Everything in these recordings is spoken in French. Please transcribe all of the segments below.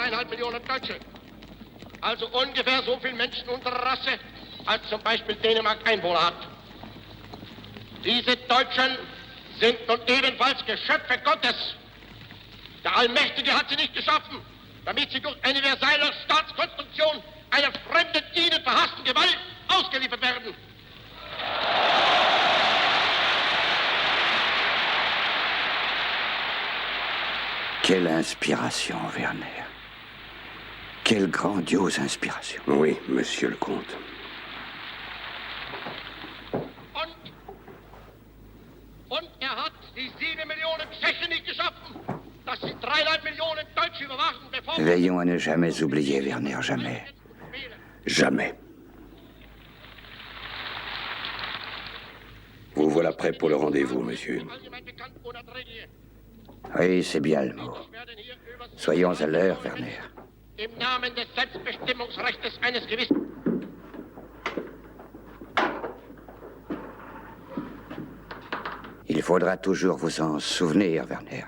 3,5 Millionen Deutsche. Also ungefähr so viele Menschen unserer Rasse, als zum Beispiel Dänemark Einwohner hat. Diese Deutschen sind nun ebenfalls Geschöpfe Gottes. Der Allmächtige hat sie nicht geschaffen, damit sie durch eine universelle Staatskonstruktion einer fremden, ihnen verhassten Gewalt ausgeliefert werden. Quelle inspiration, Werner. Quelle grandiose inspiration. Oui, monsieur le comte. Und hat die 7 Millionen Tschechen nicht geschaffen, dass sie 3,5 Millionen Deutsche überwachen, bevor... Veillons à ne jamais oublier, Werner, jamais. Jamais. Vous voilà prêt pour le rendez-vous, monsieur. Oui, c'est bien le mot. Soyons à l'heure, Werner. Im Namen des Selbstbestimmungsrechts eines gewissen... Il faudra toujours vous en souvenir, Werner.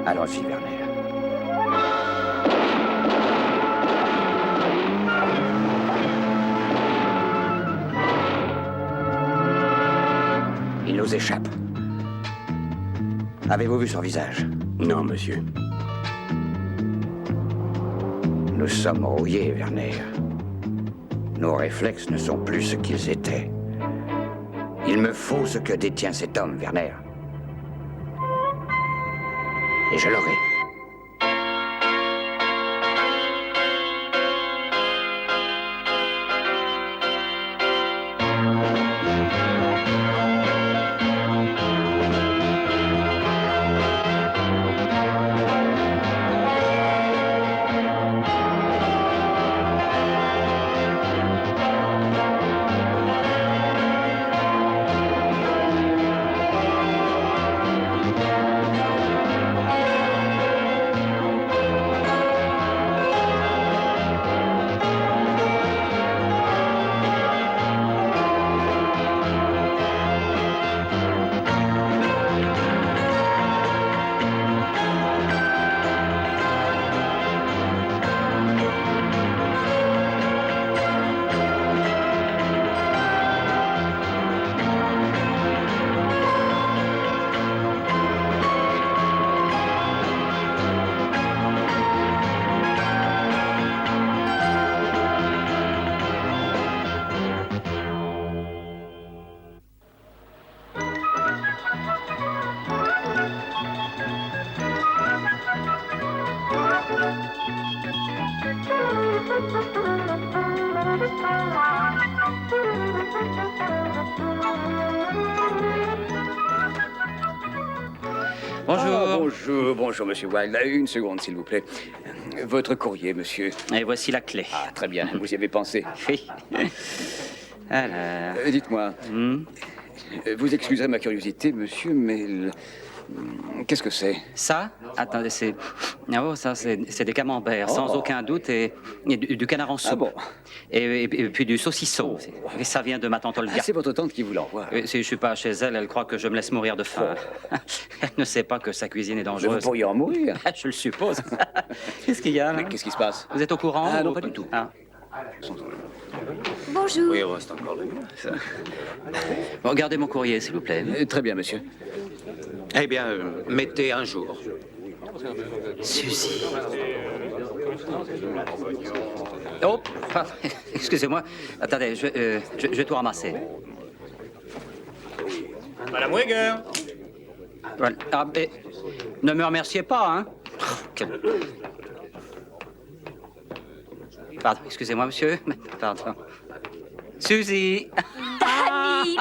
Allons-y, Werner. Il nous échappe. Avez-vous vu son visage? Non, monsieur. Nous sommes rouillés, Werner. Nos réflexes ne sont plus ce qu'ils étaient. Il me faut ce que détient cet homme, Werner. Et je l'aurai. Bonjour. Bonjour, monsieur Wilde. Une seconde, s'il vous plaît. Votre courrier, monsieur. Et voici la clé. Ah, très bien. Vous y avez pensé. Oui. Alors... dites-moi. Vous excuserez ma curiosité, monsieur, mais... Qu'est-ce que c'est? Ça? Attendez, c'est... Oh, ça, c'est des camemberts, sans aucun doute, et du canard en soupe. Ah bon? Et puis du saucisson. Et ça vient de ma tante Olga. C'est votre tante qui vous l'envoie. Si je suis pas chez elle, elle croit que je me laisse mourir de faim. Elle ne sait pas que sa cuisine est dangereuse. Vous pourriez en mourir. Je le suppose. Qu'est-ce qu'il y a, là? Qu'est-ce qui se passe? Vous êtes au courant? Ah non, pas du tout. Ah. Bonjour. Oui, c'est encore lui. Bon, gardez mon courrier, s'il vous plaît. Très bien, monsieur. Eh bien, mettez un jour. Suzy. Oh, pardon. Excusez-moi. Attendez, je vais tout ramasser. Madame Weger. Voilà. Ah, mais ne me remerciez pas, hein. Pardon, excusez-moi, monsieur. Pardon. Suzy. Danny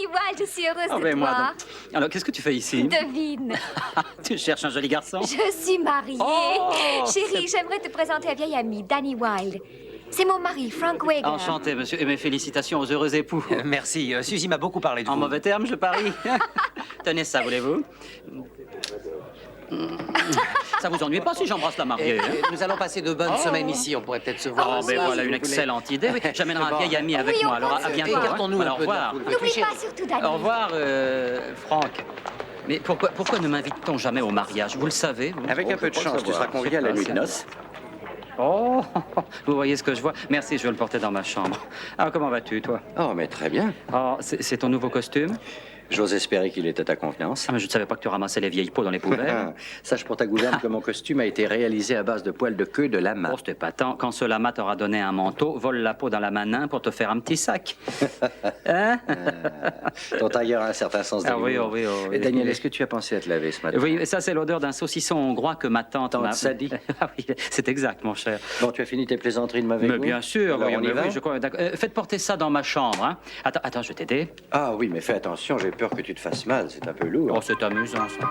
Wilde, je suis heureuse de moi toi. donc. Alors, qu'est-ce que tu fais ici? Devine. Tu cherches un joli garçon? Je suis mariée. Chérie, j'aimerais te présenter un vieil ami, Danny Wilde. C'est mon mari, Frank Wager. Enchanté, monsieur, et mes félicitations aux heureux époux. Merci. Suzy m'a beaucoup parlé de vous. En mauvais termes, je parie. Tenez ça, voulez-vous? Ça vous ennuie pas si j'embrasse la mariée? Hein? Nous allons passer de bonnes semaines ici. On pourrait peut-être se voir. Oh, ben voilà une excellente idée. Oui, j'amènerai un vieil ami avec Oui, moi. on Alors, pense à bientôt. sur toi. Écartons-nous Alors, un au peu de la revoir. foule. N'oublie pas surtout Danny. Au revoir, Franck. Mais pourquoi ne m'invite-t-on jamais au mariage? Vous le savez, vous? Avec un peu de chance, tu seras convié à la nuit de noces. Oh, vous voyez ce que je vois? Merci, je vais le porter dans ma chambre. Alors, comment vas-tu, toi? Oh, mais très bien. Oh, c'est ton nouveau costume? J'ose espérer qu'il est à ta confiance. Ah, mais je ne savais pas que tu ramassais les vieilles peaux dans les poubelles. Sache pour ta gouverne que mon costume a été réalisé à base de poils de queue de lama. Oh, c'était pas tant. Quand ce lama t'aura donné un manteau, vole la peau dans la main pour te faire un petit sac. Hein? Ton tailleur a un certain sens de Ah oui, l'humour. oh oui, oh oui. Et Daniel, est-ce que tu as pensé à te laver ce matin? Oui, ça, c'est l'odeur d'un saucisson hongrois que ma tante m'a... Sadie. Ah oui, c'est exact, mon cher. Bon, tu as fini tes plaisanteries de mauvais Mais goût? bien sûr, Alors, oui, on y mais va? oui, je crois. D'accord. Faites porter ça dans ma chambre. Hein. Attends, je vais t'aider. Ah oui, mais fais attention, j'ai peur que tu te fasses mal, c'est un peu lourd. Oh, c'est amusant, ça.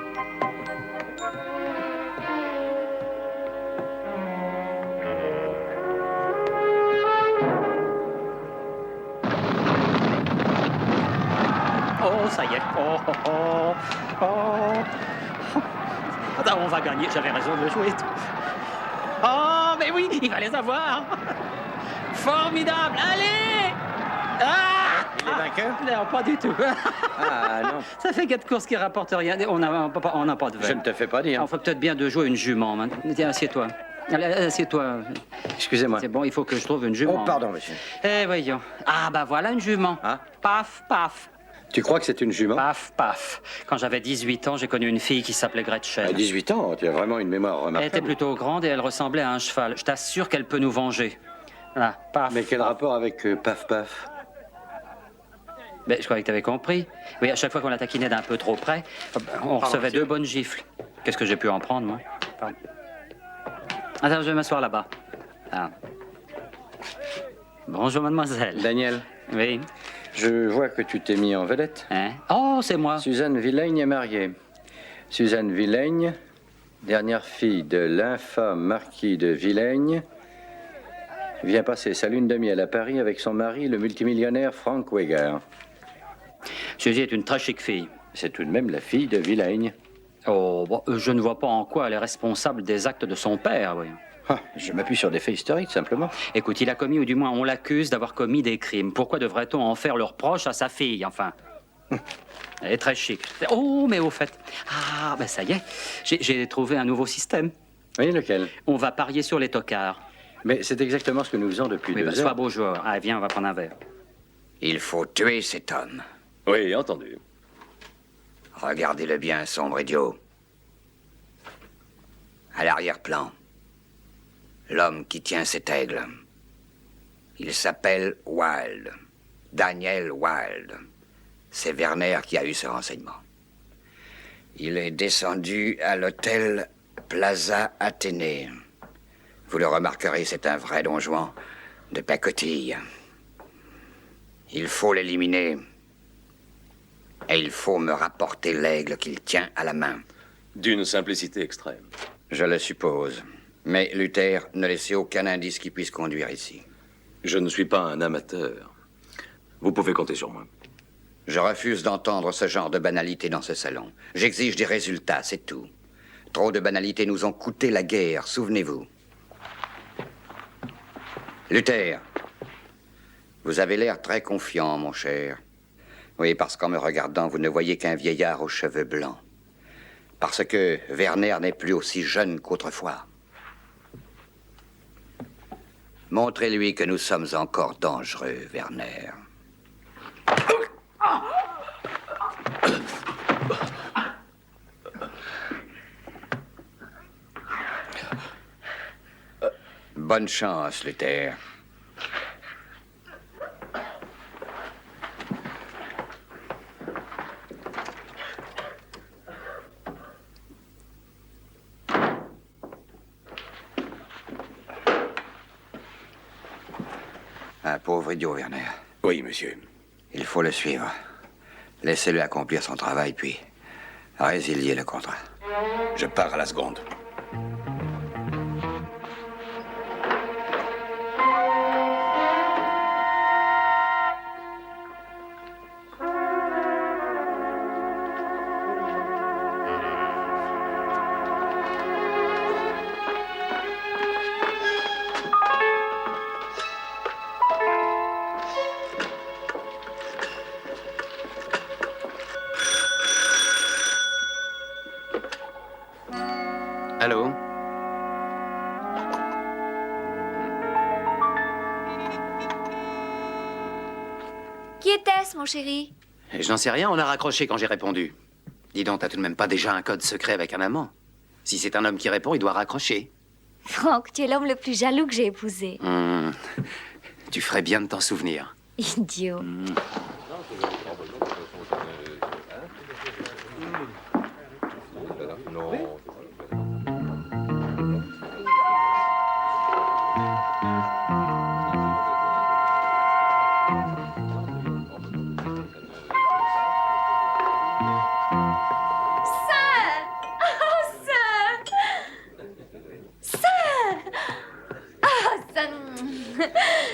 Oh, ça y est. Oh. Attends, on va gagner. J'avais raison de le jouer. Oh, mais oui, il va les avoir. Formidable. Allez. Ah! Il est vainqueur? Non, pas du tout. Ah non, Ça fait 4 courses qui rapportent rien. On n'a pas de verre. je ne te fais pas dire. On ferait peut-être bien de jouer une jument. Maintenant. Tiens, assieds-toi. Allez, assieds-toi. Excusez-moi. C'est bon, il faut que je trouve une jument. Oh, pardon, monsieur. Eh, voyons. Ah, bah voilà une jument. Ah. Paf, paf, Tu crois que c'est une jument? paf, paf. Quand j'avais 18 ans, j'ai connu une fille qui s'appelait Gretchen. À 18 ans, tu as vraiment une mémoire Elle remarquable. était plutôt grande et elle ressemblait à un cheval. Je t'assure qu'elle peut nous venger. Voilà, paf. Mais quel rapport avec paf paf? Ben, je croyais que tu avais compris. Oui, à chaque fois qu'on la taquinait d'un peu trop près, on recevait 2 bonnes gifles. Qu'est-ce que j'ai pu en prendre, moi? Pardon. Attends, je vais m'asseoir là-bas. Ah. Bonjour, mademoiselle. Daniel, Oui. je vois que tu t'es mis en vedette. Hein? Oh, c'est moi. Suzanne Villaigne est mariée. Suzanne Villaigne, dernière fille de l'infâme marquis de Villaigne, vient passer sa lune de miel à Paris avec son mari, le multimillionnaire Frank Wager. Suzy est une très chic fille. C'est tout de même la fille de Villaigne. Oh, bon, je ne vois pas en quoi elle est responsable des actes de son père, voyons. Ah, je m'appuie sur des faits historiques, simplement. Écoute, il a commis, ou du moins on l'accuse d'avoir commis des crimes. Pourquoi devrait-on en faire le reproche à sa fille, enfin? Elle est très chic. Oh, mais au fait... Ah, ben ça y est, j'ai trouvé un nouveau système. Oui, lequel? On va parier sur les tocards. Mais c'est exactement ce que nous faisons depuis Oui, ben, 2 sois heures. beau joueur. Ah, viens, on va prendre un verre. Il faut tuer cet homme. Oui, entendu. Regardez-le bien, sombre idiot. À l'arrière-plan, l'homme qui tient cet aigle. Il s'appelle Wilde. Daniel Wilde. C'est Werner qui a eu ce renseignement. Il est descendu à l'hôtel Plaza Athénée. Vous le remarquerez, c'est un vrai don Juan de pacotille. Il faut l'éliminer. Et il faut me rapporter l'aigle qu'il tient à la main. D'une simplicité extrême. Je le suppose. Mais, Luther, ne laissez aucun indice qui puisse conduire ici. Je ne suis pas un amateur. Vous pouvez compter sur moi. Je refuse d'entendre ce genre de banalité dans ce salon. J'exige des résultats, c'est tout. Trop de banalités nous ont coûté la guerre, souvenez-vous. Luther, vous avez l'air très confiant, mon cher. Oui, parce qu'en me regardant, vous ne voyez qu'un vieillard aux cheveux blancs. Parce que Werner n'est plus aussi jeune qu'autrefois. Montrez-lui que nous sommes encore dangereux, Werner. Bonne chance, Luther. Un pauvre idiot, Werner. Oui, monsieur. Il faut le suivre. Laissez-le accomplir son travail, puis résiliez le contrat. Je pars à la seconde. Allô? Qui était-ce, mon chéri? Je n'en sais rien, on a raccroché quand j'ai répondu. Dis donc, t'as tout de même pas déjà un code secret avec un amant? Si c'est un homme qui répond, il doit raccrocher. Franck, tu es l'homme le plus jaloux que j'ai épousé. Tu ferais bien de t'en souvenir. Idiot.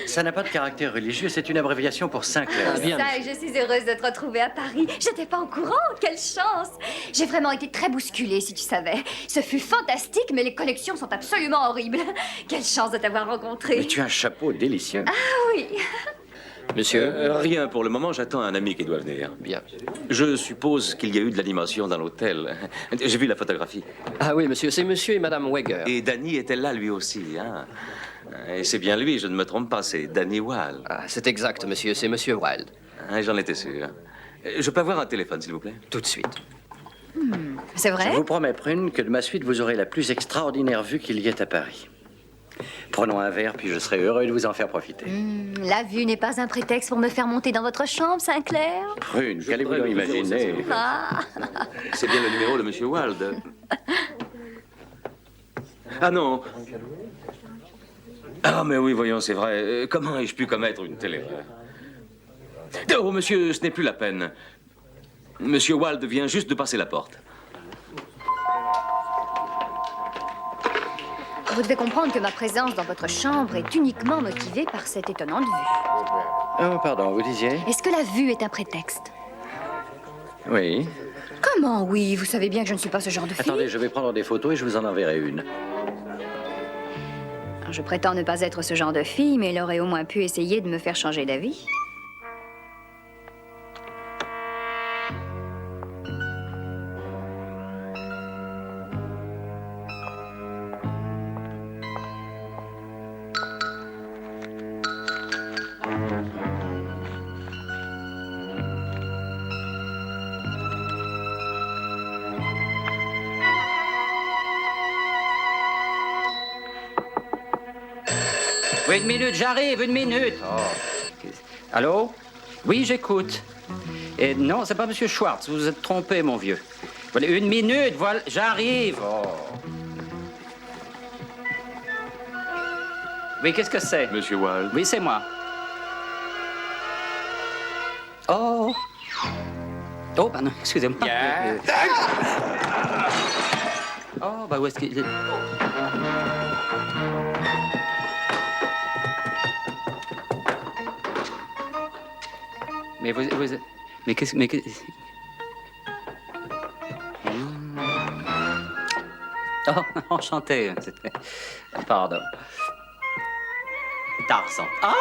Ça n'a pas de caractère religieux, c'est une abréviation pour Saint-Clair. Ça, je suis heureuse de te retrouver à Paris. J'étais pas au courant, quelle chance! J'ai vraiment été très bousculée, si tu savais. Ce fut fantastique, mais les connexions sont absolument horribles. Quelle chance de t'avoir rencontré. Mais tu as un chapeau délicieux. Ah oui. Monsieur? Rien pour le moment, j'attends un ami qui doit venir. Bien. Je suppose qu'il y a eu de l'animation dans l'hôtel. J'ai vu la photographie. Ah oui, monsieur, c'est monsieur et madame Weger. Et Danny était là lui aussi, hein? Et c'est bien lui, je ne me trompe pas, c'est Danny Wilde. Ah, c'est exact, monsieur, c'est monsieur Wilde. Hein, j'en étais sûr. Je peux avoir un téléphone, s'il vous plaît? Tout de suite. C'est vrai? Je vous promets, Prune, que de ma suite, vous aurez la plus extraordinaire vue qu'il y ait à Paris. Prenons un verre, puis je serai heureux de vous en faire profiter. La vue n'est pas un prétexte pour me faire monter dans votre chambre, Sinclair. Prune, qu'allez-vous voudrais donc le numéro, imaginer? s'il vous plaît. Ah. C'est bien le numéro de Monsieur Wilde. Ah non. Ah, mais oui, voyons, c'est vrai. Comment ai-je pu commettre une telle erreur? Oh, monsieur, ce n'est plus la peine. Monsieur Wilde vient juste de passer la porte. Vous devez comprendre que ma présence dans votre chambre est uniquement motivée par cette étonnante vue. Oh, pardon, vous disiez? Est-ce que la vue est un prétexte? Oui. Comment oui? Vous savez bien que je ne suis pas ce genre de fille. Attendez, je vais prendre des photos et je vous en enverrai une. Alors, je prétends ne pas être ce genre de fille, mais elle aurait au moins pu essayer de me faire changer d'avis. Oui, une minute, j'arrive, une minute. Oh. Allô? Oui, j'écoute. Et non, c'est pas Monsieur Schwartz, vous vous êtes trompé, mon vieux. Voilà, une minute, voilà, j'arrive. Oh. Oui, qu'est-ce que c'est? Monsieur Wilde. Oui, c'est moi. Oh. Oh, pardon, excusez-moi. Oh, bah où est-ce qu'il... Mais vous... Mais qu'est-ce... Mais Oh, enchanté. Pardon. Tarzan. Ah!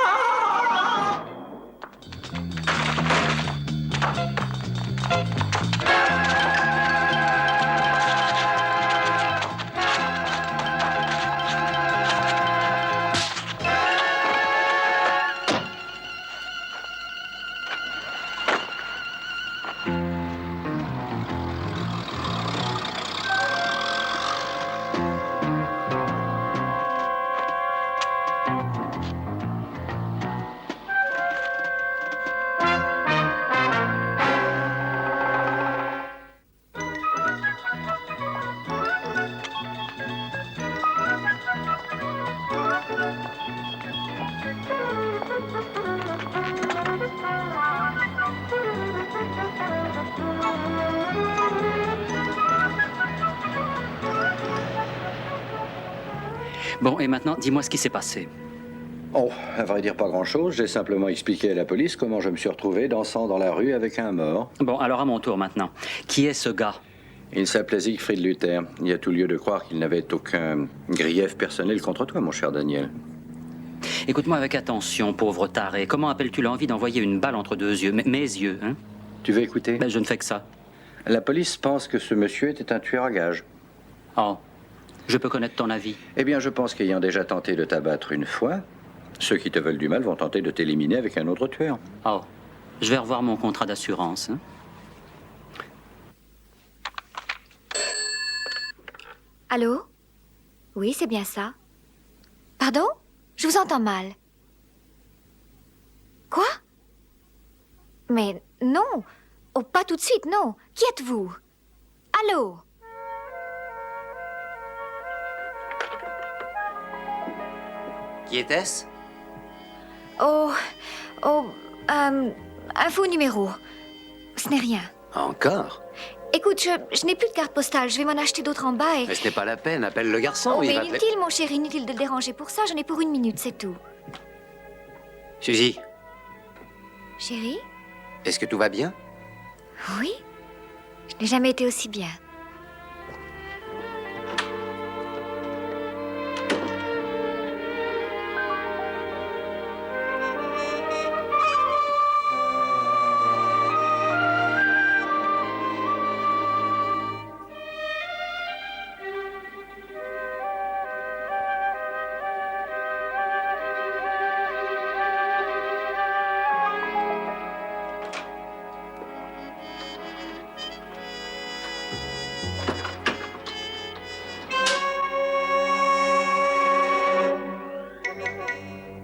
Bon, et maintenant, dis-moi ce qui s'est passé. Oh, à vrai dire, pas grand-chose. J'ai simplement expliqué à la police comment je me suis retrouvé dansant dans la rue avec un mort. Bon, alors à mon tour maintenant. Qui est ce gars? Il s'appelait Siegfried Luther. Il y a tout lieu de croire qu'il n'avait aucun grief personnel contre toi, mon cher Daniel. Écoute-moi avec attention, pauvre taré. Comment appelles-tu l'envie d'envoyer une balle entre deux yeux? Mes yeux, hein? Tu veux écouter? Ben, je ne fais que ça. La police pense que ce monsieur était un tueur à gages. Oh, je peux connaître ton avis. Eh bien, je pense qu'ayant déjà tenté de t'abattre une fois, ceux qui te veulent du mal vont tenter de t'éliminer avec un autre tueur. Oh, je vais revoir mon contrat d'assurance, hein? Allô? Oui, c'est bien ça. Pardon? Je vous entends mal. Quoi? Mais non. Oh, pas tout de suite, non. Qui êtes-vous? Allô? Qui était-ce? Oh, un faux numéro. Ce n'est rien. Encore? Écoute, je n'ai plus de carte postale. Je vais m'en acheter d'autres en bas et... Mais ce n'est pas la peine, appelle le garçon. Oh, il mais va inutile, mon chéri, inutile de le déranger pour ça. J'en ai pour 1 minute, c'est tout. Suzy, Chéri? est-ce que tout va bien? Oui? Je n'ai jamais été aussi bien.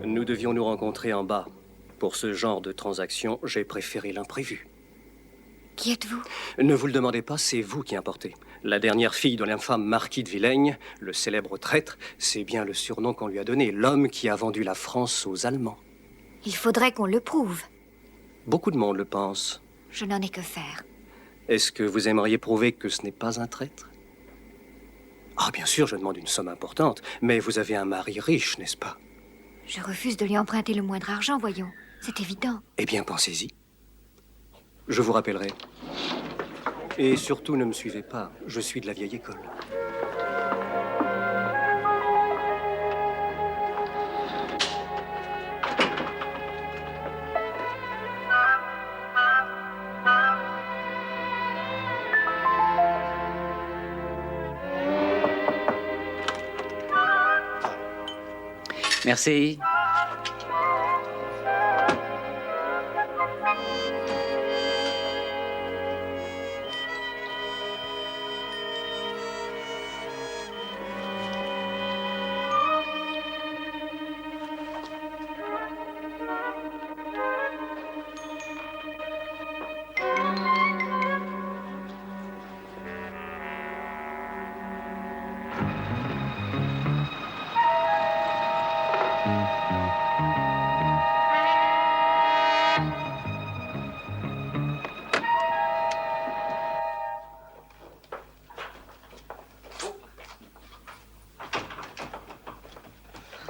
Nous devions nous rencontrer en bas. Pour ce genre de transaction, j'ai préféré l'imprévu. Qui êtes-vous? Ne vous le demandez pas, c'est vous qui importez. La dernière fille de l'infâme marquis de Vilaigne, le célèbre traître, c'est bien le surnom qu'on lui a donné, l'homme qui a vendu la France aux Allemands. Il faudrait qu'on le prouve. Beaucoup de monde le pense. Je n'en ai que faire. Est-ce que vous aimeriez prouver que ce n'est pas un traître? Ah, bien sûr, je demande une somme importante, mais vous avez un mari riche, n'est-ce pas? Je refuse de lui emprunter le moindre argent, voyons. C'est évident. Eh bien, pensez-y. Je vous rappellerai. Et surtout, ne me suivez pas. Je suis de la vieille école. Merci.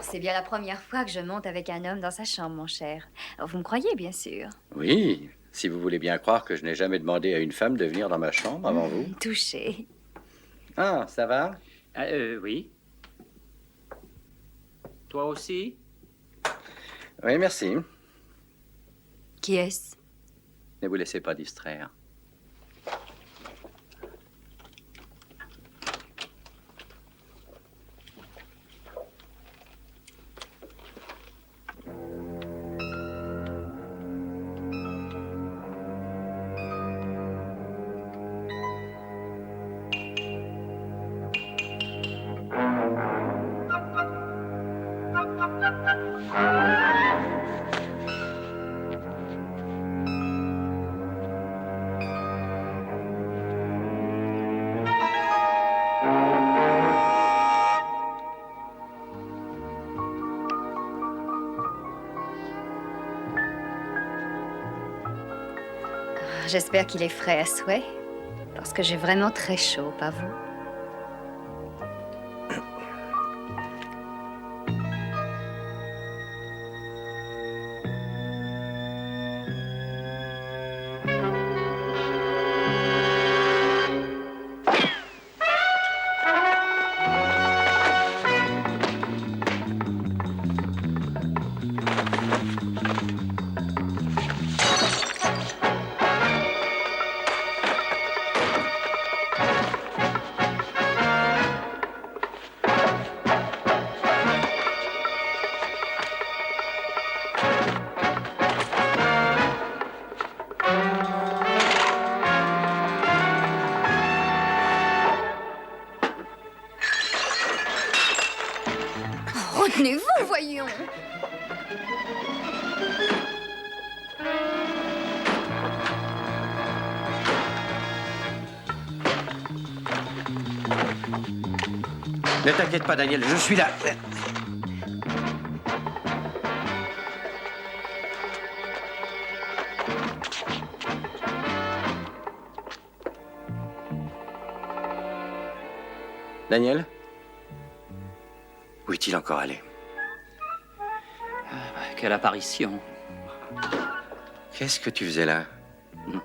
C'est bien la première fois que je monte avec un homme dans sa chambre, mon cher. Vous me croyez, bien sûr. Oui, si vous voulez bien croire que je n'ai jamais demandé à une femme de venir dans ma chambre avant vous. Touché. Ah, ça va? Oui. Toi aussi? Oui, merci. Qui est-ce? Ne vous laissez pas distraire. J'espère qu'il est frais à souhait, parce que j'ai vraiment très chaud, pas vous? Ne t'inquiète pas, Daniel, je suis là. Daniel? Où est-il encore allé? Quelle apparition. Qu'est-ce que tu faisais là?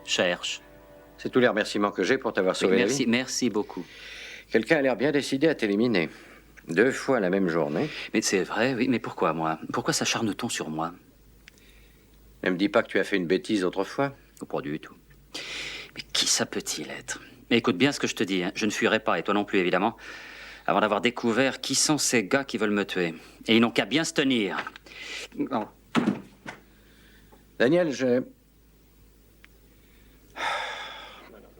Cherche. C'est tous les remerciements que j'ai pour t'avoir sauvé la vie. Merci beaucoup. Quelqu'un a l'air bien décidé à t'éliminer. 2 fois la même journée. Mais c'est vrai, oui, mais pourquoi moi? Pourquoi s'acharne-t-on sur moi? Ne me dis pas que tu as fait une bêtise autrefois. Pas du tout. Mais qui ça peut-il être? Mais écoute bien ce que je te dis, hein. Je ne fuirai pas, et toi non plus, évidemment, avant d'avoir découvert qui sont ces gars qui veulent me tuer. Et ils n'ont qu'à bien se tenir. Oh. Daniel,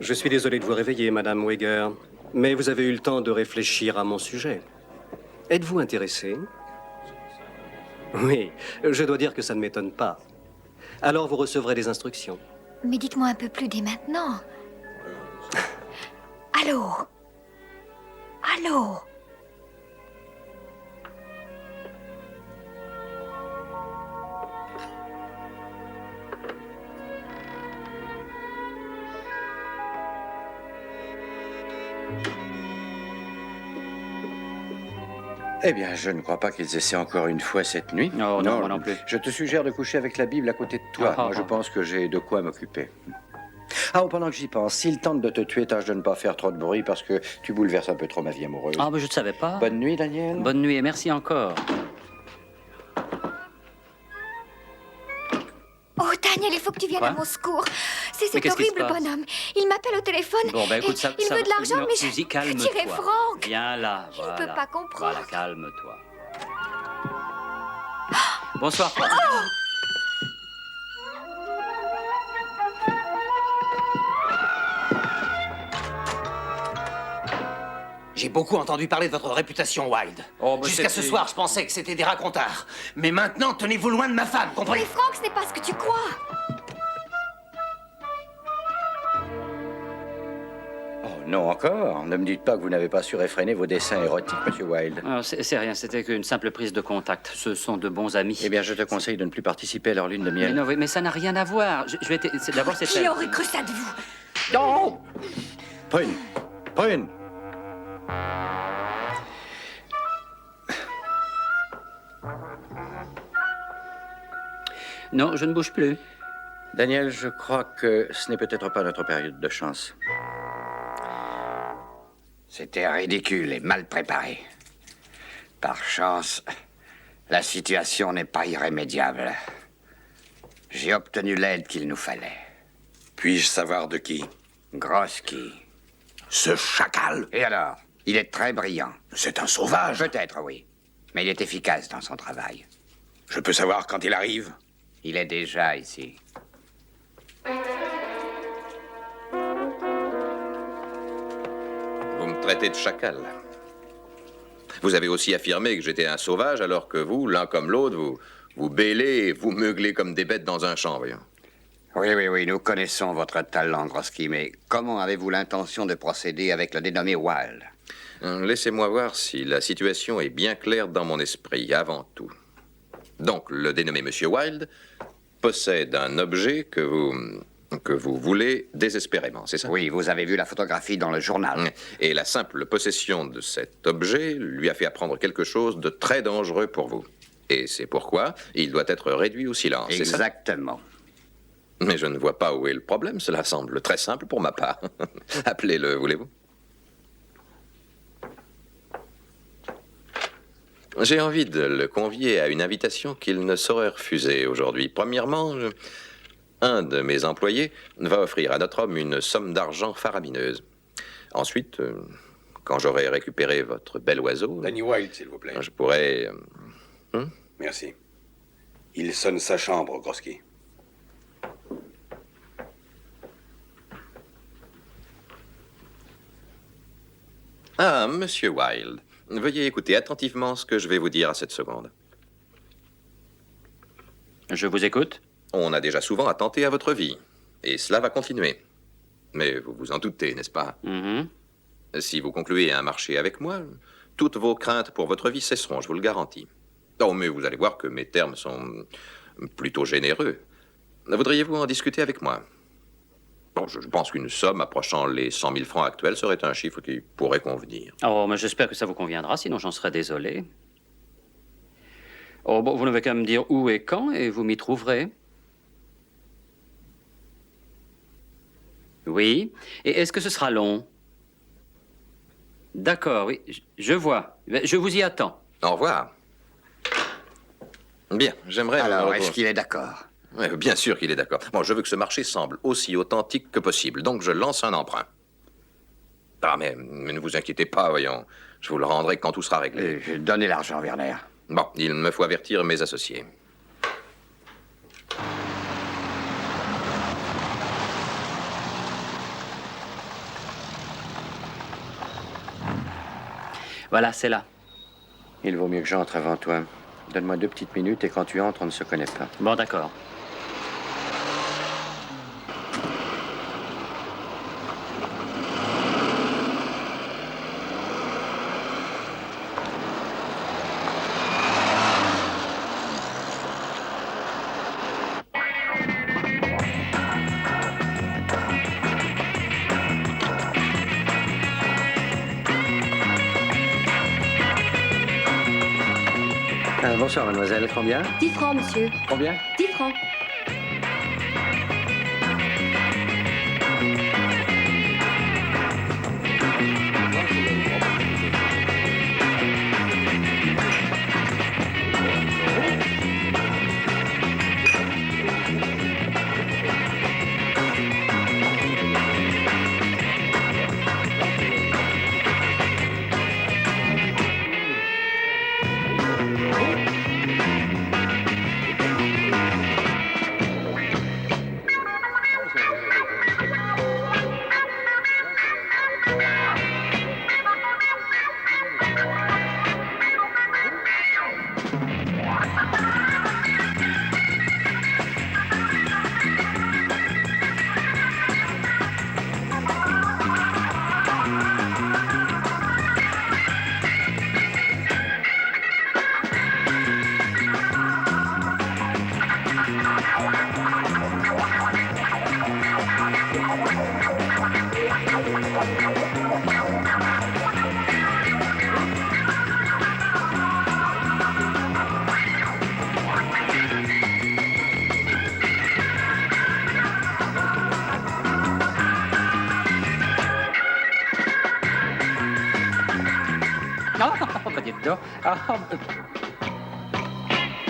Je suis désolé de vous réveiller, Madame Weger, mais vous avez eu le temps de réfléchir à mon sujet. Êtes-vous intéressée? Oui, je dois dire que ça ne m'étonne pas. Alors vous recevrez des instructions. Mais dites-moi un peu plus dès maintenant. Allô? Allô? Eh bien, je ne crois pas qu'ils essaient encore une fois cette nuit. Oh, non, moi non plus. Je te suggère de coucher avec la Bible à côté de toi. Moi, je pense que j'ai de quoi m'occuper. Ah, oh, pendant que j'y pense, s'il tente de te tuer, tâche de ne pas faire trop de bruit parce que tu bouleverses un peu trop ma vie amoureuse. Ah, mais je ne savais pas. Bonne nuit, Daniel. Bonne nuit et merci encore. Oh, Daniel, il faut que tu viennes Quoi? à mon secours. C'est Mais cet qu'est-ce qui se horrible passe? bonhomme. Il m'appelle au téléphone. Bon, ben écoute, et ça il veut de l'argent, non, mais Suzy, je calme-toi. dirais Franck. Viens là, Il ne voilà. peut pas comprendre. Voilà, calme-toi. Bonsoir. Oh! J'ai beaucoup entendu parler de votre réputation, Wilde. Oh, bah, Jusqu'à ce c'était- soir, je pensais que c'était des racontards. Mais maintenant, tenez-vous loin de ma femme, comprenez? Mais Franck, ce n'est pas ce que tu crois. Oh, non, encore. Ne me dites pas que vous n'avez pas su réfréner vos dessins érotiques, Monsieur Wilde. Ah, c'est rien, c'était qu'une simple prise de contact. Ce sont de bons amis. Eh bien, je te conseille de ne plus participer à leur lune de Mais miel. non, mais ça n'a rien à voir. Je vais d'abord, c'est Qui aurait cru ça de vous? Non! Prune! Prune! Non, je ne bouge plus. Daniel, je crois que ce n'est peut-être pas notre période de chance. C'était ridicule et mal préparé. Par chance, la situation n'est pas irrémédiable. J'ai obtenu l'aide qu'il nous fallait. Puis-je savoir de qui? Groski. Ce chacal? Et alors? Il est très brillant. C'est un sauvage. Peut-être, oui. Mais il est efficace dans son travail. Je peux savoir quand il arrive? Il est déjà ici. Vous me traitez de chacal. Vous avez aussi affirmé que j'étais un sauvage, alors que vous, l'un comme l'autre, vous bêlez et vous meuglez comme des bêtes dans un champ, voyons. Oui, nous connaissons votre talent, Groski, mais comment avez-vous l'intention de procéder avec le dénommé Wilde? Laissez-moi voir si la situation est bien claire dans mon esprit, avant tout. Donc, le dénommé Monsieur Wilde possède un objet que vous voulez désespérément, c'est ça? Oui, vous avez vu la photographie dans le journal. Et la simple possession de cet objet lui a fait apprendre quelque chose de très dangereux pour vous. Et c'est pourquoi il doit être réduit au silence, c'est ça? Exactement. Mais je ne vois pas où est le problème. Cela semble très simple pour ma part. Appelez-le, voulez-vous? J'ai envie de le convier à une invitation qu'il ne saurait refuser aujourd'hui. Premièrement, un de mes employés va offrir à notre homme une somme d'argent faramineuse. Ensuite, quand j'aurai récupéré votre bel oiseau... Danny Wilde, s'il vous plaît. Je pourrai... Merci. Il sonne sa chambre, Groski. Ah, Monsieur Wilde, veuillez écouter attentivement ce que je vais vous dire à cette seconde. Je vous écoute. On a déjà souvent attenté à votre vie. Et cela va continuer. Mais vous vous en doutez, n'est-ce pas? Si vous concluez un marché avec moi, toutes vos craintes pour votre vie cesseront, je vous le garantis. Oh, mais vous allez voir que mes termes sont plutôt généreux. Voudriez-vous en discuter avec moi? Bon, je pense qu'une somme approchant les 100 000 francs actuels serait un chiffre qui pourrait convenir. Oh, mais j'espère que ça vous conviendra, sinon j'en serais désolé. Oh, bon, vous n'avez qu'à me dire où et quand, et vous m'y trouverez. Oui. Et est-ce que ce sera long? D'accord, oui, je vois. Je vous y attends. Au revoir. Bien, j'aimerais... Alors, est-ce qu'il est d'accord? Oui, bien sûr qu'il est d'accord. Bon, je veux que ce marché semble aussi authentique que possible, donc je lance un emprunt. Ah, mais ne vous inquiétez pas, voyons. Je vous le rendrai quand tout sera réglé. Donnez l'argent, Werner. Bon, il me faut avertir mes associés. Voilà, c'est là. Il vaut mieux que j'entre avant toi. Donne-moi 2 petites minutes et quand tu entres, on ne se connaît pas. Bon, d'accord. Bonsoir, mademoiselle. Combien? 10 francs, monsieur. Combien? 10 francs.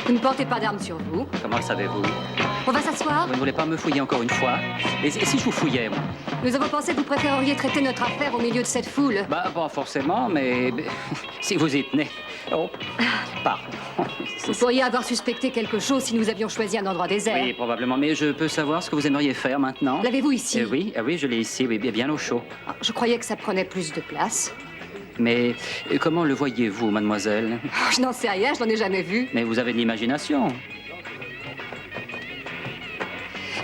Vous ne portez pas d'armes sur vous. Comment le savez-vous? On va s'asseoir. Vous ne voulez pas me fouiller encore une fois? Et si je vous fouillais, moi? Nous avons pensé que vous préféreriez traiter notre affaire au milieu de cette foule. Bah, pas forcément, mais si vous y tenez. Oh, pardon. Vous pourriez avoir suspecté quelque chose si nous avions choisi un endroit désert. Oui, probablement, mais je peux savoir ce que vous aimeriez faire maintenant? L'avez-vous ici? Oui, je l'ai ici, oui, bien au chaud. Je croyais que ça prenait plus de place. Mais comment le voyez-vous, mademoiselle? Je n'en sais rien, je n'en ai jamais vu. Mais vous avez de l'imagination.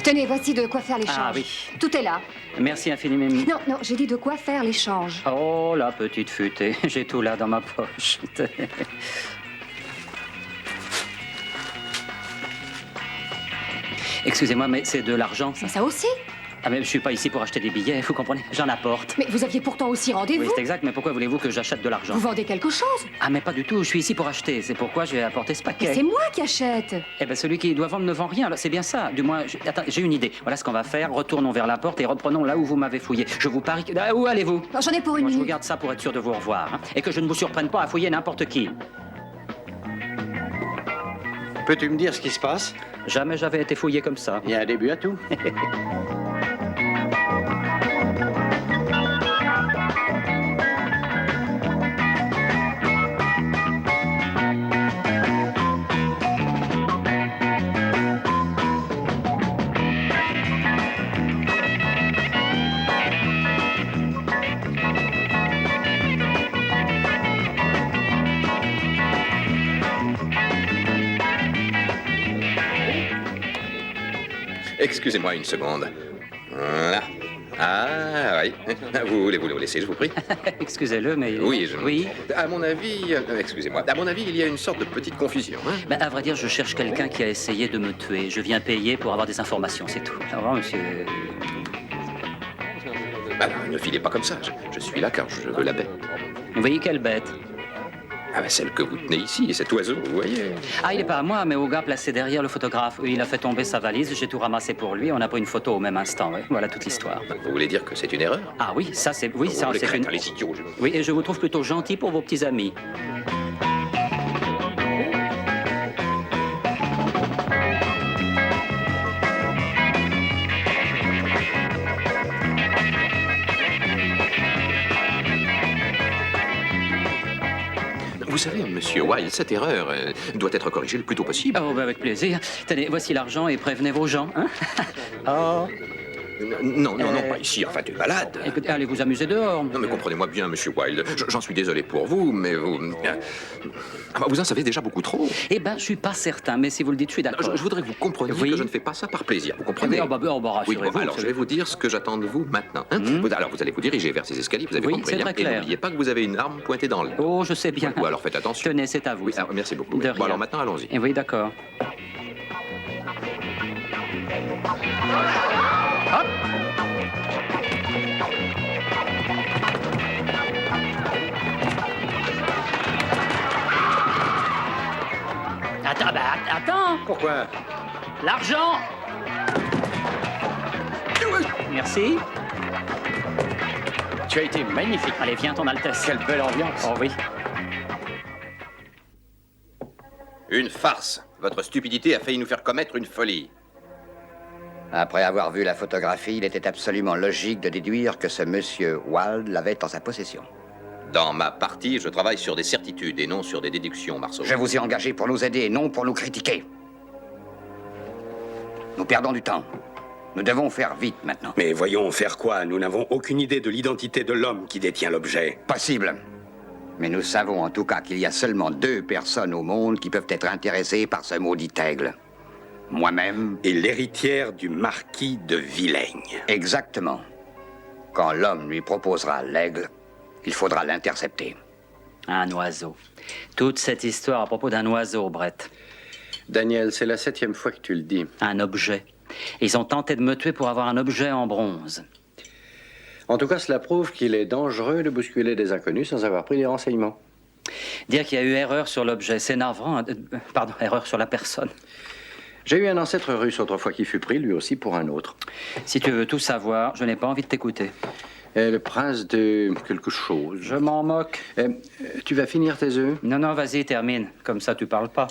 Tenez, voici de quoi faire l'échange. Ah oui. Tout est là. Merci infiniment. Non, j'ai dit de quoi faire l'échange. Oh, la petite futée. J'ai tout là dans ma poche. Excusez-moi, mais c'est de l'argent, ça? Mais ça aussi? Ah, mais je suis pas ici pour acheter des billets, vous comprenez? J'en apporte. Mais vous aviez pourtant aussi rendez-vous. Oui, c'est exact, mais pourquoi voulez-vous que j'achète de l'argent? Vous vendez quelque chose? Ah, mais pas du tout, je suis ici pour acheter. C'est pourquoi j'ai apporté ce paquet. Mais c'est moi qui achète. Eh bien, celui qui doit vendre ne vend rien, alors c'est bien ça. Du moins, attends, j'ai une idée. Voilà ce qu'on va faire. Retournons vers la porte et reprenons là où vous m'avez fouillé. Je vous parie que... Ah, où allez-vous? J'en ai pour une Moi, je minute. vous garde ça pour être sûr de vous revoir. Hein, et que je ne vous surprenne pas à fouiller n'importe qui. Peux-tu me dire ce qui se passe? Jamais j'avais été fouillé comme ça. Il y a un début à tout. Excusez-moi une seconde. Voilà. Ah, oui. Vous voulez vous le laisser, je vous prie? Excusez-le, mais... Oui, je... Oui. À mon avis... excusez-moi. À mon avis, il y a une sorte de petite confusion. Hein? Ben, à vrai dire, je cherche quelqu'un qui a essayé de me tuer. Je viens payer pour avoir des informations, c'est tout. Au revoir, monsieur... Ah non, ne filez pas comme ça. Je suis là car je veux la bête. Vous voyez quelle bête? Ah ben celle que vous tenez ici, cet oiseau, vous voyez. Ah, il n'est pas à moi, mais au gars placé derrière le photographe. Il a fait tomber sa valise, j'ai tout ramassé pour lui. On a pris une photo au même instant, oui. Voilà toute l'histoire. Vous voulez dire que c'est une erreur? Ah oui, ça c'est... Oui, ça les c'est crétins, une... les idiots. Oui, et je vous trouve plutôt gentil pour vos petits amis. Vous savez, monsieur Wilde, cette erreur doit être corrigée le plus tôt possible. Oh, ben avec plaisir. Tenez, voici l'argent et prévenez vos gens, hein? Oh. Non, pas ici, enfin, tu es malade. Écoutez, allez vous amuser dehors. Non, mais comprenez-moi bien, monsieur Wilde. J'en suis désolé pour vous, mais vous... vous en savez déjà beaucoup trop. Eh ben, je suis pas certain, mais si vous le dites, je suis d'accord. Je voudrais que vous compreniez que je ne fais pas ça par plaisir, vous comprenez? Oui, rassurez-vous. Oui, alors, je vais vous dire ce que j'attends de vous maintenant. Hein? Alors, vous allez vous diriger vers ces escaliers, vous avez compris. C'est très clair. Et n'oubliez pas que vous avez une arme pointée dans l'air. Oh, je sais bien. Ou alors, faites attention. Tenez, c'est à vous. Oui, merci beaucoup. De Bon, alors maintenant, allons-y. Oui, d'accord. Hop! Attends. Pourquoi? L'argent. Merci. Tu as été magnifique. Allez, viens, ton Altesse. Quelle belle ambiance. Oh oui. Une farce. Votre stupidité a failli nous faire commettre une folie. Après avoir vu la photographie, il était absolument logique de déduire que ce monsieur Wilde l'avait en sa possession. Dans ma partie, je travaille sur des certitudes et non sur des déductions, Marceau. Je vous ai engagé pour nous aider et non pour nous critiquer. Nous perdons du temps. Nous devons faire vite maintenant. Mais voyons, faire quoi? Nous n'avons aucune idée de l'identité de l'homme qui détient l'objet. Possible. Mais nous savons en tout cas qu'il y a seulement 2 personnes au monde qui peuvent être intéressées par ce maudit aigle. Moi-même... Et l'héritière du marquis de Vilaigne. Exactement. Quand l'homme lui proposera l'aigle, il faudra l'intercepter. Un oiseau. Toute cette histoire à propos d'un oiseau, Brett. Daniel, c'est la 7e fois que tu le dis. Un objet. Ils ont tenté de me tuer pour avoir un objet en bronze. En tout cas, cela prouve qu'il est dangereux de bousculer des inconnus sans avoir pris des renseignements. Dire qu'il y a eu erreur sur l'objet, c'est navrant. Pardon, erreur sur la personne. J'ai eu un ancêtre russe autrefois qui fut pris, lui aussi, pour un autre. Si tu veux tout savoir, je n'ai pas envie de t'écouter. Le prince de quelque chose. Je m'en moque. Tu vas finir tes œufs? Non, vas-y, termine. Comme ça, tu parles pas.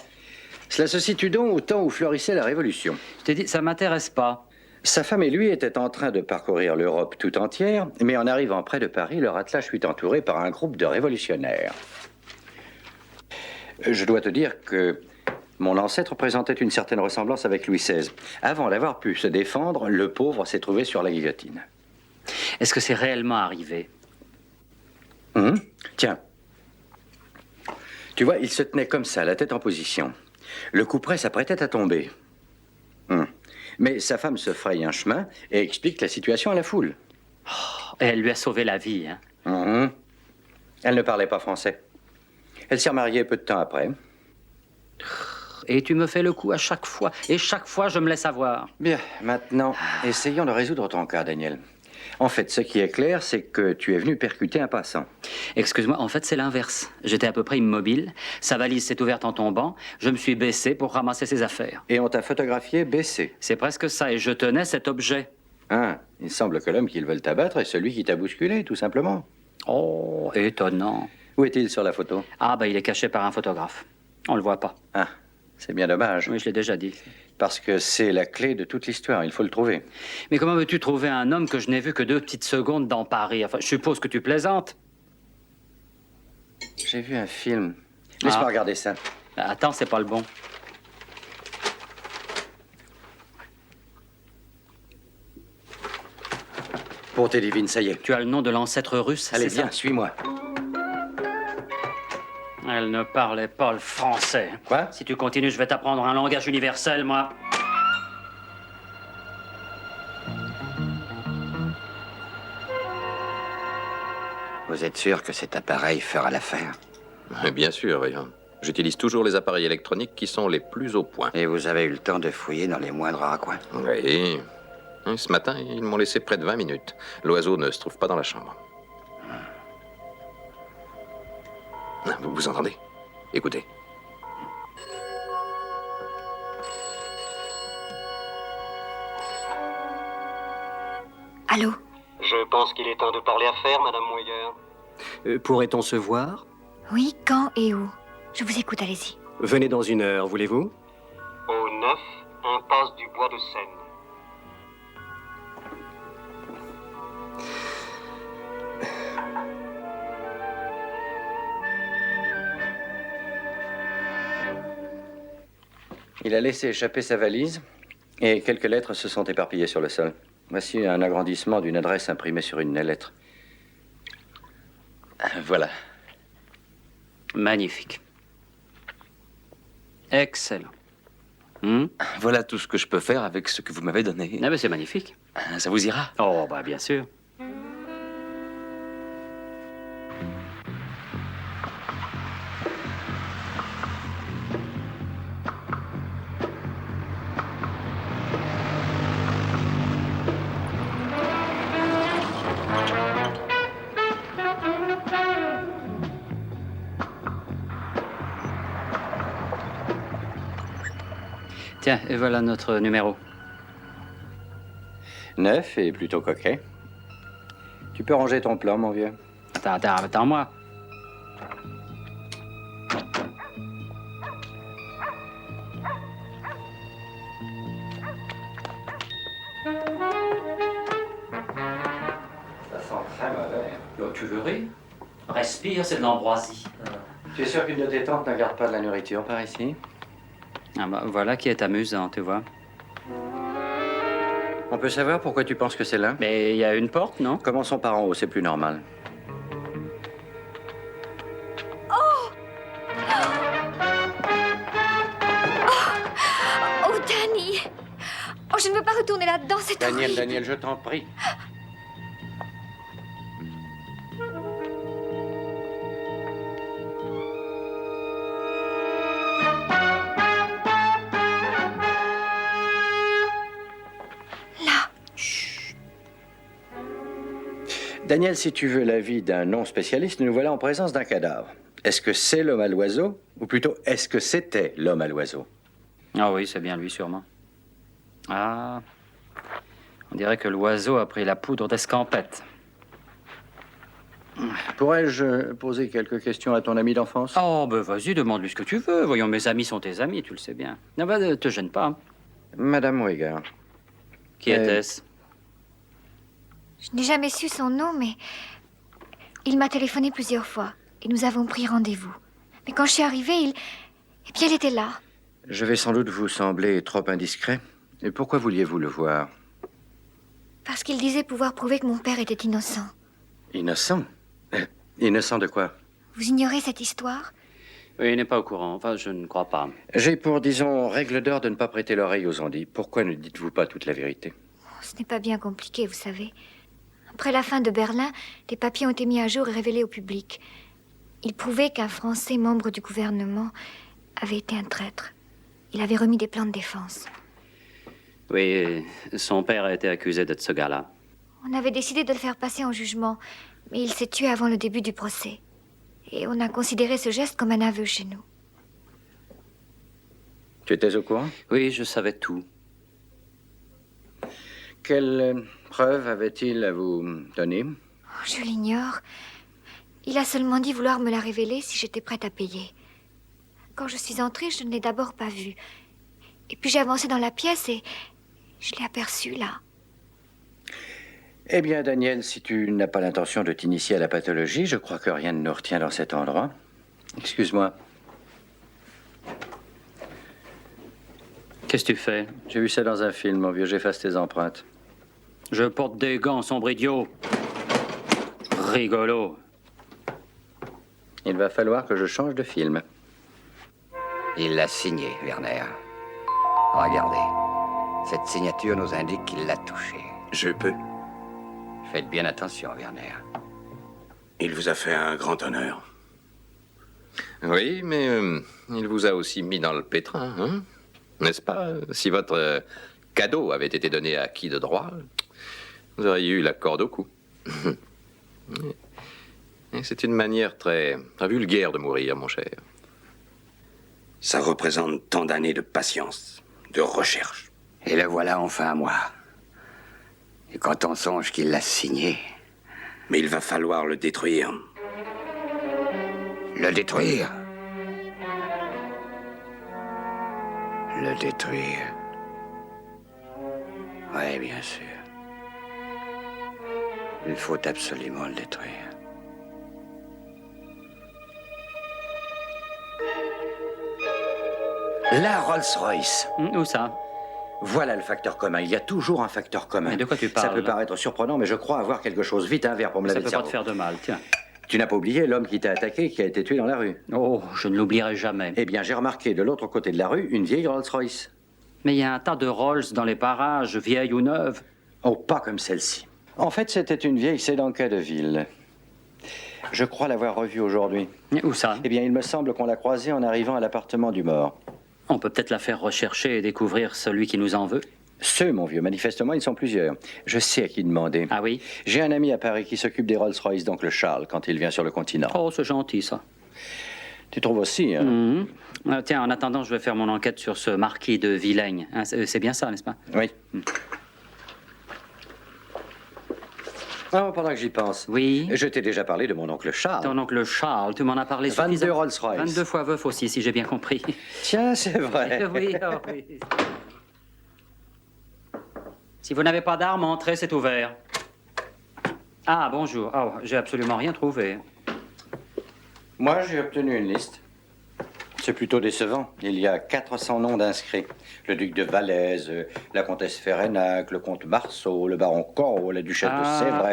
Cela se situe donc au temps où florissait la Révolution. Je t'ai dit, ça m'intéresse pas. Sa femme et lui étaient en train de parcourir l'Europe tout entière, mais en arrivant près de Paris, leur attelage fut entouré par un groupe de révolutionnaires. Je dois te dire que mon ancêtre présentait une certaine ressemblance avec Louis XVI. Avant d'avoir pu se défendre, le pauvre s'est trouvé sur la guillotine. Est-ce que c'est réellement arrivé? Tiens. Tu vois, il se tenait comme ça, la tête en position. Le couperet s'apprêtait à tomber. Mais sa femme se fraye un chemin et explique la situation à la foule. Oh, et elle lui a sauvé la vie, hein? Elle ne parlait pas français. Elle s'est remariée peu de temps après. Et tu me fais le coup à chaque fois. Et chaque fois, je me laisse avoir. Bien, maintenant, essayons de résoudre ton cas, Daniel. En fait, ce qui est clair, c'est que tu es venu percuter un passant. Excuse-moi, en fait, c'est l'inverse. J'étais à peu près immobile. Sa valise s'est ouverte en tombant. Je me suis baissé pour ramasser ses affaires. Et on t'a photographié baissé. C'est presque ça, et je tenais cet objet. Il semble que l'homme qu'ils veulent t'abattre est celui qui t'a bousculé, tout simplement. Oh, étonnant. Où est-il sur la photo? Ah, il est caché par un photographe. On le voit pas. C'est bien dommage. Oui, je l'ai déjà dit. Parce que c'est la clé de toute l'histoire, il faut le trouver. Mais comment veux-tu trouver un homme que je n'ai vu que 2 petites secondes dans Paris? Enfin, je suppose que tu plaisantes. J'ai vu un film. Laisse-moi regarder ça. Attends, c'est pas le bon. Pour tes divines, ça y est. Tu as le nom de l'ancêtre russe, Allez, c'est viens, ça? suis-moi. Elle ne parlait pas le français. Quoi? Si tu continues, je vais t'apprendre un langage universel, moi. Vous êtes sûr que cet appareil fera l'affaire? Bien sûr, voyons. J'utilise toujours les appareils électroniques qui sont les plus au point. Et vous avez eu le temps de fouiller dans les moindres raccoins? Oui. Ce matin, ils m'ont laissé près de 20 minutes. L'oiseau ne se trouve pas dans la chambre. Vous entendez? Écoutez. Allô? Je pense qu'il est temps de parler affaires, Madame Weger. Pourrait-on se voir? Oui, quand et où? Je vous écoute, allez-y. Venez dans 1 heure, voulez-vous? Au 9, impasse du Bois de Seine. Il a laissé échapper sa valise et quelques lettres se sont éparpillées sur le sol. Voici un agrandissement d'une adresse imprimée sur une lettre. Voilà. Magnifique. Excellent. Voilà tout ce que je peux faire avec ce que vous m'avez donné. Ah ben c'est magnifique. Ça vous ira? Oh, bah bien sûr. Tiens, et voilà notre numéro. 9 et plutôt coquet. Tu peux ranger ton plan, mon vieux. Attends-moi. Ça sent très mauvais. Tu veux rire? Respire, c'est de l'ambroisie. Tu es sûr qu'une de tes tantes ne garde pas de la nourriture par ici? Ah bah, voilà qui est amusant, tu vois. On peut savoir pourquoi tu penses que c'est là? Mais il y a une porte, non? Commençons par en haut, c'est plus normal. Oh, Danny! Oh, je ne veux pas retourner là-dedans, c'est horrible. Daniel, je t'en prie. Daniel, si tu veux l'avis d'un non-spécialiste, nous voilà en présence d'un cadavre. Est-ce que c'est l'homme à l'oiseau? Ou plutôt, est-ce que c'était l'homme à l'oiseau? Ah oui, c'est bien lui, sûrement. Ah, on dirait que l'oiseau a pris la poudre d'escampette. Pourrais-je poser quelques questions à ton ami d'enfance? Oh, ben vas-y, demande-lui ce que tu veux. Voyons, mes amis sont tes amis, tu le sais bien. Ne bah, te gêne pas. Madame Weger. Qui était-ce? Je n'ai jamais su son nom, mais il m'a téléphoné plusieurs fois et nous avons pris rendez-vous. Mais quand je suis arrivée, eh bien, il était là. Je vais sans doute vous sembler trop indiscret. Et pourquoi vouliez-vous le voir? Parce qu'il disait pouvoir prouver que mon père était innocent. Innocent? Innocent de quoi? Vous ignorez cette histoire? Oui, il n'est pas au courant. Enfin, je ne crois pas. J'ai pour, disons, règle d'or de ne pas prêter l'oreille aux on-dit. Pourquoi ne dites-vous pas toute la vérité? Ce n'est pas bien compliqué, vous savez. Après la fin de Berlin, des papiers ont été mis à jour et révélés au public. Ils prouvaient qu'un Français membre du gouvernement avait été un traître. Il avait remis des plans de défense. Oui, son père a été accusé d'être ce gars-là. On avait décidé de le faire passer en jugement, mais il s'est tué avant le début du procès. Et on a considéré ce geste comme un aveu chez nous. Tu étais au courant? Oui, je savais tout. Quelle preuve avait-il à vous donner? Oh, je l'ignore. Il a seulement dit vouloir me la révéler si j'étais prête à payer. Quand je suis entrée, je ne l'ai d'abord pas vu. Et puis j'ai avancé dans la pièce et je l'ai aperçu là. Eh bien, Daniel, si tu n'as pas l'intention de t'initier à la pathologie, je crois que rien ne nous retient dans cet endroit. Excuse-moi. Qu'est-ce que tu fais? J'ai vu ça dans un film, mon vieux, j'efface tes empreintes. Je porte des gants, sombre idiot. Rigolo. Il va falloir que je change de film. Il l'a signé, Werner. Regardez. Cette signature nous indique qu'il l'a touché. Je peux. Faites bien attention, Werner. Il vous a fait un grand honneur. Oui, mais il vous a aussi mis dans le pétrin, hein? N'est-ce pas? Si votre cadeau avait été donné à qui de droit, vous auriez eu la corde au cou. C'est une manière très vulgaire de mourir, mon cher. Ça représente tant d'années de patience, de recherche. Et le voilà enfin à moi. Et quand on songe qu'il l'a signé... Mais il va falloir le détruire. Le détruire? Le détruire. Oui, bien sûr. Il faut absolument le détruire. La Rolls-Royce. Où ça? Voilà le facteur commun. Il y a toujours un facteur commun. Mais de quoi tu parles? Ça peut paraître surprenant, mais je crois avoir quelque chose. Vite, un verre pour me laver le cerveau. Ça peut pas te faire de mal, tiens. Tu n'as pas oublié l'homme qui t'a attaqué, qui a été tué dans la rue? Oh, je ne l'oublierai jamais. Eh bien, j'ai remarqué de l'autre côté de la rue une vieille Rolls-Royce. Mais il y a un tas de Rolls dans les parages, vieilles ou neuves. Oh, pas comme celle-ci. En fait, c'était une vieille Sedanka de ville. Je crois l'avoir revue aujourd'hui. Où ça? Eh bien, il me semble qu'on l'a croisée en arrivant à l'appartement du mort. On peut peut-être la faire rechercher et découvrir celui qui nous en veut. Ceux, mon vieux, manifestement, ils sont plusieurs. Je sais à qui demander. Ah oui? J'ai un ami à Paris qui s'occupe des Rolls-Royce d'oncle Charles quand il vient sur le continent. Oh, c'est gentil, ça. Tu trouves aussi, hein? Tiens, en attendant, je vais faire mon enquête sur ce marquis de Vilaigne. Hein, c'est bien ça, n'est-ce pas? Oui. Oh, pendant que j'y pense. Oui? Je t'ai déjà parlé de mon oncle Charles. Ton oncle Charles, tu m'en as parlé 22 Rolls-Royce. 22 fois veuf aussi, si j'ai bien compris. Tiens, c'est vrai. Oui, oh oui. Si vous n'avez pas d'armes, entrez, c'est ouvert. Ah, bonjour. Oh, j'ai absolument rien trouvé. Moi, j'ai obtenu une liste. C'est plutôt décevant. Il y a 400 noms d'inscrits. Le duc de Valaise, la comtesse Ferrenac, le comte Marceau, le baron Corot, la duchesse de Sèvres,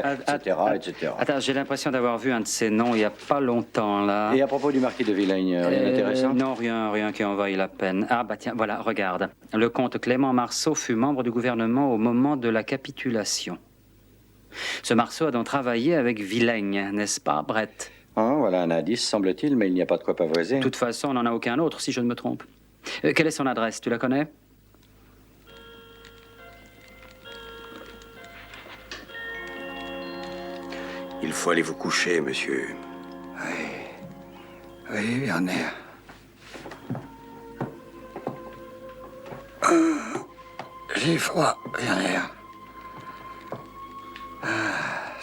etc. Attends, j'ai l'impression d'avoir vu un de ces noms il y a pas longtemps, là. Et à propos du marquis de Vilaigne, rien d'intéressant? Non, rien qui en vaille la peine. Ah, bah tiens, voilà, regarde. Le comte Clément Marceau fut membre du gouvernement au moment de la capitulation. Ce Marceau a donc travaillé avec Vilaigne, n'est-ce pas, Brett? Ah, voilà un indice, semble-t-il, mais il n'y a pas de quoi pavoiser. De toute façon, on n'en a aucun autre, si je ne me trompe. Quelle est son adresse? Tu la connais? Il faut aller vous coucher, monsieur. Oui, Werner. J'ai froid, Werner.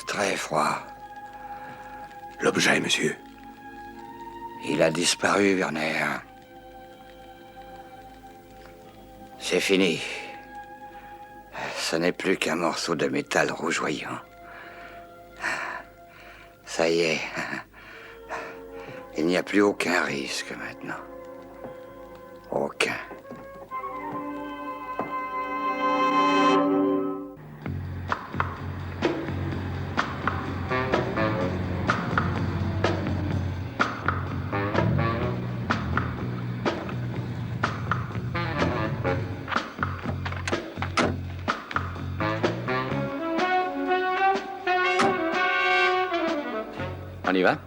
Très froid. L'objet, monsieur. Il a disparu, Werner. C'est fini. Ce n'est plus qu'un morceau de métal rougeoyant. Ça y est. Il n'y a plus aucun risque maintenant. Aucun. On y va?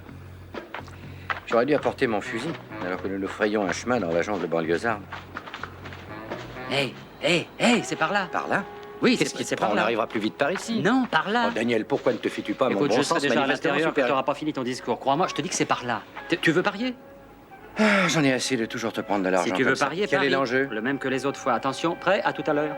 J'aurais dû apporter mon fusil, alors que nous nous frayons un chemin dans la jungle banlieusarde. Hé, c'est par là. Par là? Oui, Qu'est-ce qui te c'est prend? par On là. arrivera plus vite par ici. Non, par là. Oh, Daniel, pourquoi ne te fies-tu pas à mon Écoute, bon je sens serai déjà à manifestement l'intérieur, tu supérieur? n'auras pas fini ton discours. Crois-moi, je te dis que c'est par là. Tu veux parier? Ah, j'en ai assez de toujours te prendre de l'argent. Si tu veux comme ça. parier, Quel parie. est l'enjeu? Le même que les autres fois. Attention, prêt? À tout à l'heure.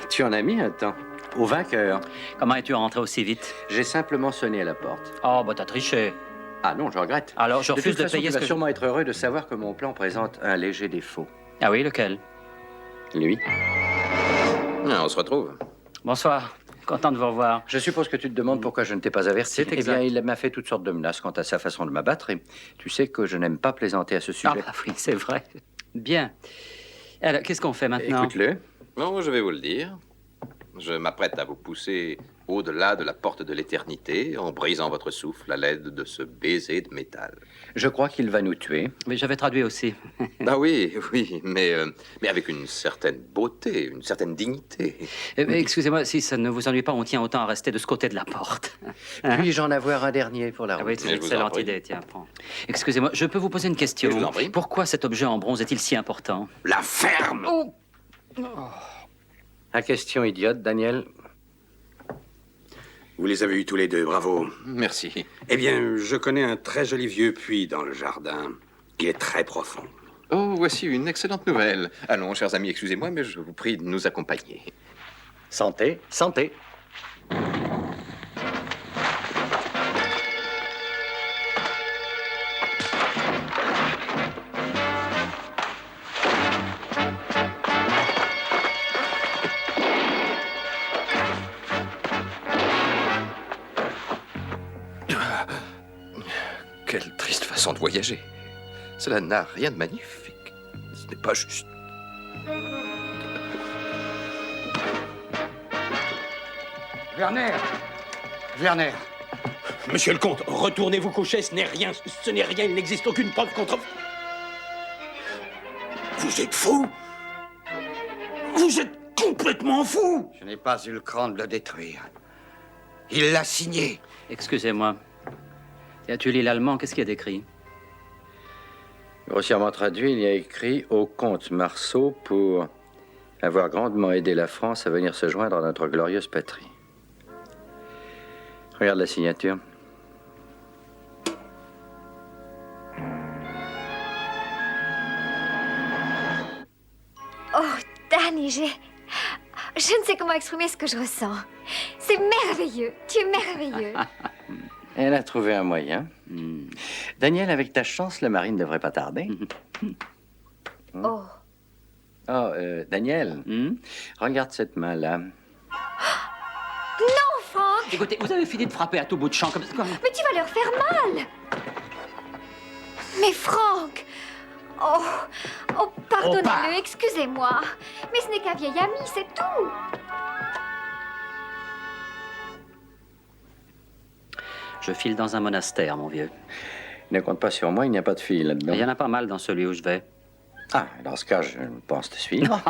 Tu en as mis un temps. Au vainqueur. Comment es-tu rentré aussi vite? J'ai simplement sonné à la porte. Oh, bah t'as triché. Ah non, je regrette. Alors, je refuse de toute façon, payer tu ce vas que... sûrement être heureux de savoir que mon plan présente un léger défaut. Ah oui, lequel? Lui. Ah, on se retrouve. Bonsoir. Content de vous revoir. Je suppose que tu te demandes pourquoi je ne t'ai pas averti. C'est exact. Eh bien, il m'a fait toutes sortes de menaces quant à sa façon de m'abattre et tu sais que je n'aime pas plaisanter à ce sujet. Ah bah oui, c'est vrai. Bien. Alors, qu'est-ce qu'on fait maintenant? Écoute-le. Non, je vais vous le dire. Je m'apprête à vous pousser au-delà de la porte de l'éternité en brisant votre souffle à l'aide de ce baiser de métal. Je crois qu'il va nous tuer. Mais j'avais traduit aussi. Ah oui, oui, mais avec une certaine beauté, une certaine dignité. Excusez-moi, si ça ne vous ennuie pas, on tient autant à rester de ce côté de la porte. Puis-je en avoir un dernier pour la route? Ah oui, c'est une excellente idée, tiens, prends. Excusez-moi, je peux vous poser une question? Je vous en prie. Pourquoi cet objet en bronze est-il si important? La ferme! Oh. La question idiote, Daniel. Vous les avez eus tous les deux, bravo. Merci. Eh bien, je connais un très joli vieux puits dans le jardin. Il est très profond. Oh, voici une excellente nouvelle. Allons, chers amis, excusez-moi, mais je vous prie de nous accompagner. Santé, santé. Quelle triste façon de voyager. Cela n'a rien de magnifique. Ce n'est pas juste. Werner! Werner! Monsieur le comte, retournez vous coucher, ce n'est rien, il n'existe aucune preuve contre vous. Vous êtes fou! Vous êtes complètement fou! Je n'ai pas eu le cran de le détruire. Il l'a signé. Excusez-moi. Tiens, tu lis l'allemand, qu'est-ce qu'il y a d'écrit? Grossièrement traduit, il y a écrit au comte Marceau pour avoir grandement aidé la France à venir se joindre à notre glorieuse patrie. Regarde la signature. Oh, Danny, je ne sais comment exprimer ce que je ressens. C'est merveilleux. Tu es merveilleux. Elle a trouvé un moyen. Daniel, avec ta chance, le mari ne devrait pas tarder. Oh. Oh, Daniel, regarde cette main-là. Non, Franck! Écoutez, vous avez fini de frapper à tout bout de champ comme... Mais tu vas leur faire mal! Mais Franck! Oh, pardonnez-le, excusez-moi. Mais ce n'est qu'un vieil ami, c'est tout. Je file dans un monastère, mon vieux. Ne compte pas sur moi, il n'y a pas de fille là-dedans. Il y en a pas mal dans celui où je vais. Ah, dans ce cas, je pense te suivre.